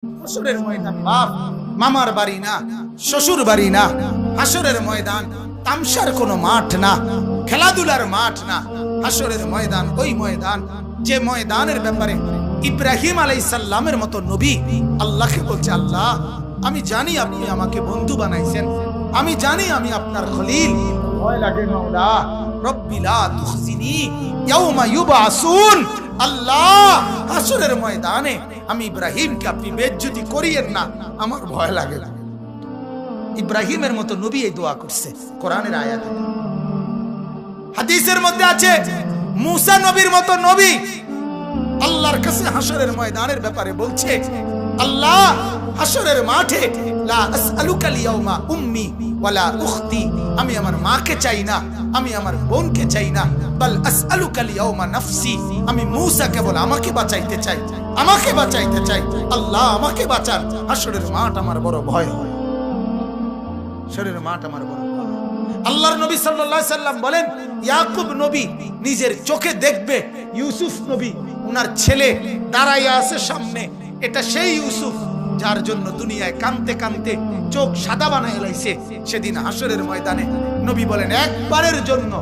হাসরের ময়দান বাপ মামার বাড়ি না, শ্বশুর বাড়ি না। হাসরের ময়দান তামসার কোনো মাঠ না, খেলাধুলার মাঠ না। হাসরের ময়দান ওই ময়দান যে ময়দানের ব্যাপারে ইব্রাহিম আলাইহিস সালামের মতো নবী আল্লাহকে বলছে, আল্লাহ আমি জানি আপনি আমাকে বন্ধু বানাইছেন, আমি জানি আমি আপনার খলিল। ভয় লাগে মাওলা, রব্বি লা তুখজিনি ইয়াউমা ইউবআসুন। আল্লাহ হাসরের ময়দানে আমি ইব্রাহিমকে আপনি বেইজ্জতি করিয়েন না, আমার ভয় লাগে। ইব্রাহিমের মতো নবী এই দোয়া করছে কোরআনের আয়াতে। হাদিসের মধ্যে আছে মুসা নবীর মতো নবী আল্লাহর কাছে হাসরের ময়দানের ব্যাপারে বলছে, আল্লাহ হাসরের মাঠে লা আসআলুকা লিয়াউমা উম্মি ওয়ালা উখতি, আমি আমার মাকে চাই না, আমি আমার বোনকে চাই না, বাল আসআলুকা লিয়াউমা নাফসি, আমি মুসা কেবল আমাকে বাঁচাইতে চাই, আমাকে বাঁচাইতে চাই। আল্লাহ আমাকে বাঁচান, হাসরের মাঠ আমার বড় ভয় হয়, হাসরের মাঠ আমার বড় ভয়। আল্লাহর নবী সাল্লাল্লাহু আলাইহি সাল্লাম বলেন, ইয়াকুব নবী নিজের চোখে দেখবে ইউসুফ নবী ওনার ছেলে দাঁড়াইয়া আছে সামনে, এটা সেই ইউসুফ যার জন্য দুনিয়ায় কাঁদতে কাঁদতে চোখ সাদা বানায় লাইছে। সেদিন হাসরের ময়দানে নবী বলেন, একবারের জন্য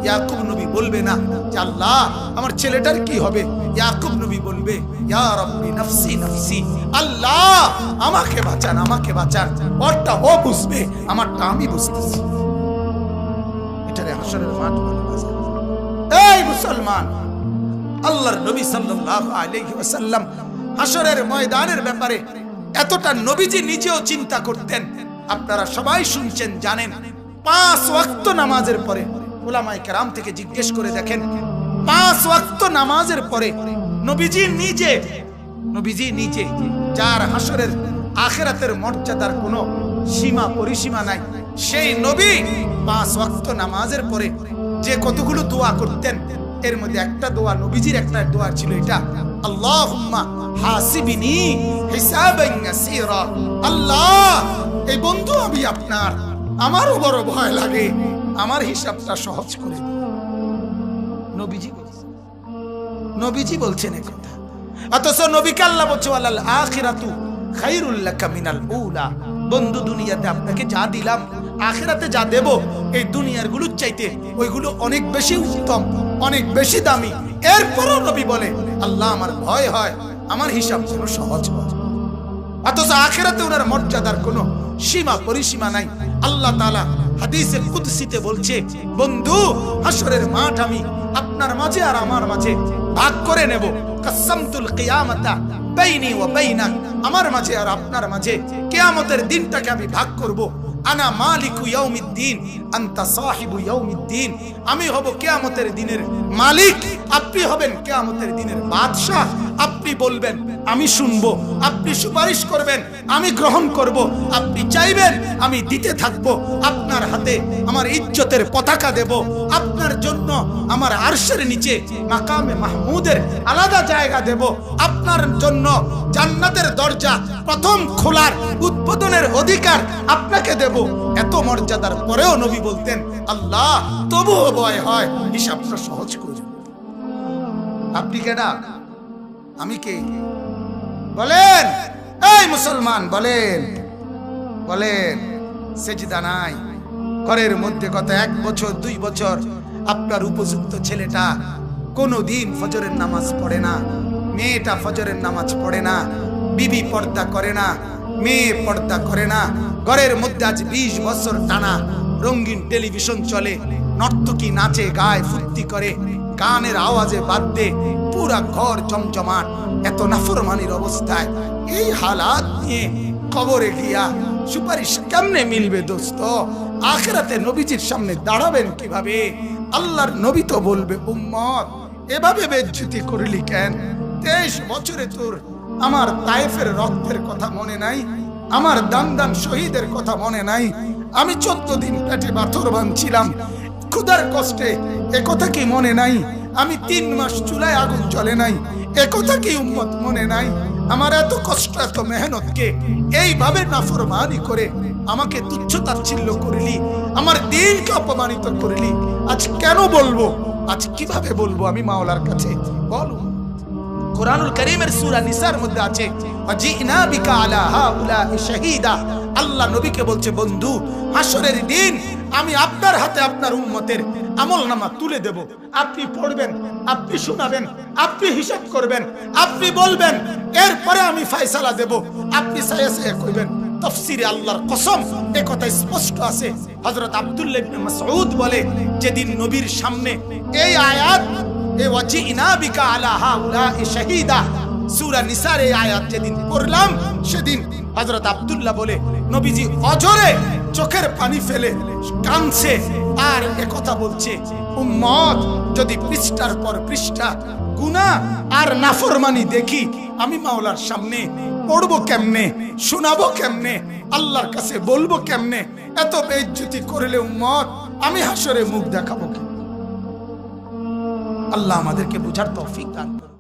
ইয়াকুব নবী বলবে না যে আল্লাহ আমার ছেলেটার কি হবে, ইয়াকুব নবী বলবে, ইয়া রাব্বি নাফসি নাফসি, আল্লাহ আমাকে বাঁচান, আমাকে বাঁচান। ওরটা ও বুঝবে, আমারটা আমি বুঝতেছি। এটারে হাসরের মাঠ বলে। এই মুসলমান, আল্লাহর নবী সাল্লাল্লাহু আলাইহি ওয়াসাল্লাম হাসরের ময়দানের ব্যাপারে এতটা নবীজি নিজেও চিন্তা করতেন। আপনারা সবাই শুনছেন, জানেন, 5 ওয়াক্ত নামাজের পরে উলামায়ে কেরাম থেকে জিজ্ঞেস করে দেখেন, 5 ওয়াক্ত নামাজের পরে নবীজি নিজে যার হাসরের আখিরাতের মর্যাদার কোনো সীমা পরিসীমা নাই, সেই নবী 5 ওয়াক্ত নামাজের পরে যে কতগুলো দোয়া করতেন, এর মধ্যে একটা দোয়া, নবীজির একটা দোয়া ছিল এটা, আল্লাহুম্মা হাসিবিনি হিসাবান ইয়াসীরা। আল্লাহ এই বন্ধু আমি আপনার, আমারও বড় ভয় লাগে, আমার হিসাবটা সহজ করে দিন। নবীজি বলছেন এই কথা, অথচ নবীকে আল্লাহ বলছে ওয়ালাল আখিরাতু খায়রুল লাকা মিনাল উলা। বন্ধু দুনিয়াতে আপনাকে যা দিলাম, আখিরাতে যা দেব, এই দুনিয়ার গুলোর চাইতে ওইগুলো অনেক বেশি উত্তম, অনেক বেশি দামি। এরপরও নবী বলে, আল্লাহ আমার ভয় হয় আমার হিসাব যেন সহজ হয়। অথচ আখিরাতে ওনার মর্যাদার কোনো সীমা পরিসীমা নাই। আল্লাহ তাআলা হাদিসে কুদসিতে বলছে, বন্ধু হাসরের মাঠ আমি আপনার মাঝে আর আমার মাঝে ভাগ করে নেব। কাসামতুল কিয়ামাতা বাইনি ওয়া বাইনাক, আমার মাঝে আর আপনার মাঝে কিয়ামতের দিনটাকে আমি ভাগ করব। আনা মালিকু ইয়াউমিদ্দিন আনতা সাহিবু ইয়াউমিদ্দিন, আমি হব কিয়ামতের দিনের মালিক, আপনি হবেন কিয়ামতের দিনের বাদশা। আপনি বলবেন আমি শুনবো, আপনি সুপারিশ করবেন আমি গ্রহণ করব, আপনি চাইবেন আমি দিতে থাকবো। আপনার হাতে আমার ইজ্জতের পতাকা দেব, আপনার জন্য আমার আরশের নিচে মাকামে মাহমুদের আলাদা জায়গা দেব, আপনার জন্য জান্নাতের দরজা প্রথম খোলার উদ্বোধনের অধিকার আপনাকে দেব। এত মর্যাদার পরেও নবী বলতেন, আল্লাহ তবুও ভয় হয় হিসাবটা সহজ করে। আপনি কেডা, আমি কে? বলেন এই মুসলমান, বলেন বলেন। সেজদা নাই ঘরের মধ্যে, কত 1 বছর 2 বছর আপনার উপযুক্ত ছেলেটা কোনোদিন ফজরের নামাজ পড়ে না, মেয়েটা ফজরের নামাজ পড়ে না, বিবি পর্দা করে না, মেয়ে পর্দা করে না। ঘরের মধ্যে আজ 20 বছর টানা রঙিন টেলিভিশন চলে, নর্তকী নাচে গায় ফুর্তি করে, গানের আওয়াজে বাদ্যে পুরা ঘর জমজমাট। এত নাফরমানির অবস্থায় এই হালাত নিয়ে কবরে গিয়া সুপারিশ কেমনে মিলবে দোস্ত? আখিরাতে নবীজির সামনে দাঁড়াবেন কিভাবে? আল্লাহর নবী তো বলবে, উম্মত এভাবে বেজ্জতি করলি কেন? 23 বছরে তোর আমার তায়েফের রক্তের কথা মনে নাই? আমার দান শহীদের কথা মনে নাই? আমি 14 দিন পেটে পাথর বাঁধছিলাম ক্ষুধার কষ্টে, এ কথা কি মনে নাই? আমি 3 মাস চুলায় আগুন জ্বলে নাই, এ কথা কি উম্মত মনে নাই? আমার এত কষ্ট এত মেহনতকে এইভাবে নাফরমানি করে আমাকে তুচ্ছ তাচ্ছিল্য করলি, আমার দিনকে অপমানিত করলি। আজ কেন বলবো, আজ কিভাবে বলবো আমি মাওলার কাছে? বলো কুরআনুল কারীমের সূরা নিসার মধ্যে আছে ওয়াজিনা বিকা আলা হাউলাই শাহীদা। আল্লাহ নবীকে বলছে, বন্ধু হাসরের দিন আমি আপনার হাতে আপনার উম্মতের আমলনামা তুলে দেব। আপনি পড়বেন, আপনি শোনাবেন, আপনি হিসাব করবেন, আপনি বলবেন, এরপরে আমি ফয়সালা দেব। আপনি সায়া সায়া কইবেন। তাফসীরে আল্লাহর কসম এই কথা স্পষ্ট আছে। হযরত আব্দুল্লাহ ইবনে মাসউদ বলে, যেদিন নবীর সামনে এই আয়াত এ ওয়াজিনা বিকা আলা হাউলাই শাহীদা সূরা নিসার এই আয়াত যেদিন পড়লাম, সেদিন হযরত আব্দুল্লাহ বলে, নবীজি অজরে চোখের পানি ফেলে কাঁদছে আর একথা বলছে, উম্মত যদি পৃষ্ঠার পর পৃষ্ঠা গুনাহ আর নাফরমানি দেখি, আমি মাওলার সামনে পড়বো কেমনে, শোনাবো কেমনে, আল্লাহর কাছে বলবো কেমনে? এত বেইজ্জতি করলে উম্মত আমি হাসরে মুখ দেখাবো কি? আল্লাহ আমাদেরকে বুঝার তৌফিক দান করুন।